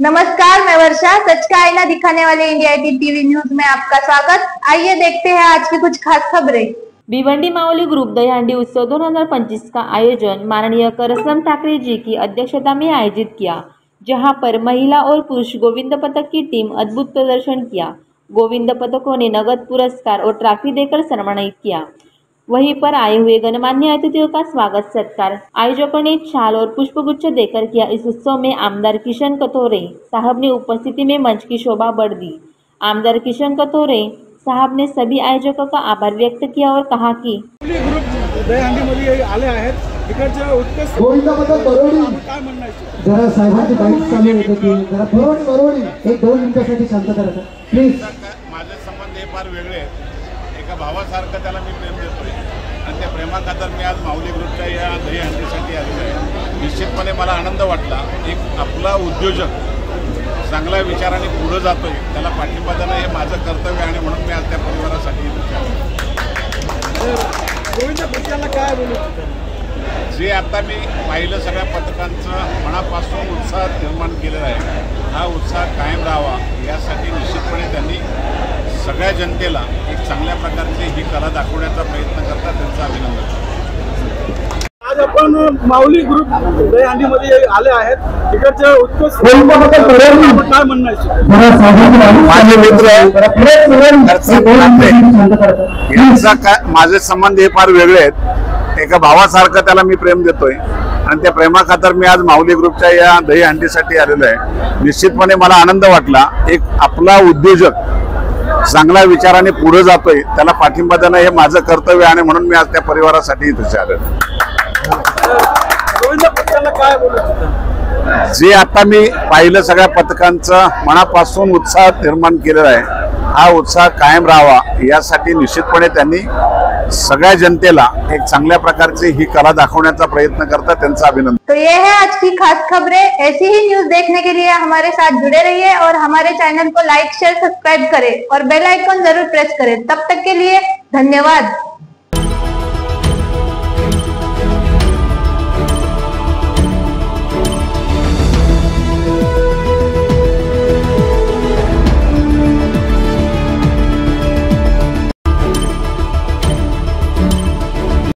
नमस्कार, मैं वर्षा। सच का आईना दिखाने वाले इंडिया टीवी न्यूज में आपका स्वागत। आइए देखते हैं आज की कुछ खास खबरें। भिवंडी मावली ग्रुप दहीहांडी उत्सव 2025 का आयोजन माननीय करसम ठाकरे जी की अध्यक्षता में आयोजित किया, जहां पर महिला और पुरुष गोविंद पदक की टीम अद्भुत प्रदर्शन किया। गोविंद पदकों ने नगद पुरस्कार और ट्रॉफी देकर सम्मानित किया। वहीं पर आए हुए गणमान्य अतिथियों का स्वागत सत्कार आयोजकों ने शाल और पुष्पगुच्छ देकर किया। इस उत्सव में आमदार किशन कथोरे साहब ने उपस्थिति में मंच की शोभा बढ़ दी। आमदार किशन कथोरे साहब ने सभी आयोजकों का आभार व्यक्त किया और कहा कि जरा साहेबांची बाईट चालू होती, जरा बरोबर एक 2 मिनिटांसाठी शांतता राहा प्लीज। माझे संबंध हे फार वेगळे आहेत। एका भावासारखं त्याला मी प्रेम देतोय आणि त्या प्रेमाखातर मी आज माऊली ग्रुपच्या या दहीहंडीसाठी आलेलो आहे। निश्चितपणे मला आनंद वाटला। एक आपला उद्योजक चांगल्या विचाराने पुढे जातोय, त्याला पाठिंबा देणं हे माझं कर्तव्य आणि म्हणून मी आज त्या परिवारासाठी काय बोलू। जे आता मी पाहिलं सगळ्या पथकांचं मनापासून उत्साह निर्माण केलेला आहे, हा उत्साह कायम राहावा यासाठी निश्चितपणे त्यांनी सगळ्या जनतेला एक चांगल्या प्रकारची ही कला दाखवण्याचा प्रयत्न करतात, त्यांचं अभिनंदन। आज आपण माऊली ग्रुप दहीहंडीमध्ये आले आहेत। तिकडच्या उत्कृष्ट काय म्हणणं आहे? माझे मित्र यांचा माझे संबंध हे फार वेगळे आहेत। एका भावासारखं त्याला मी प्रेम देतोय आणि त्या प्रेमाखातर मी आज माऊली ग्रुपच्या या दहीहंडीसाठी आलेलो आहे। निश्चितपणे मला आनंद वाटला। एक आपला उद्योजक चांगल्या विचाराने पुढे जातोय, त्याला पाठिंबा देणं हे माझं कर्तव्य आणि म्हणून मी आज त्या परिवारासाठी इथे आलो। काय बोलू? जे आता मी पाहिलं सगळ्या पथकांचं मनापासून उत्साह निर्माण केलेला आहे, हा उत्साह कायम राहावा यासाठी निश्चितपणे त्यांनी सगळ्या जनतेला एक चांगल्या प्रकारची ही कला दाखवण्याचा प्रयत्न करतात, त्यांचं अभिनंदन। तो ये है आज की खास खबरें। ऐसी ही न्यूज देखने के लिए हमारे साथ जुड़े रहिए और हमारे चैनल को लाइक, शेयर, सब्सक्राइब करें और बेल आइकन जरूर प्रेस करें। तब तक के लिए धन्यवाद।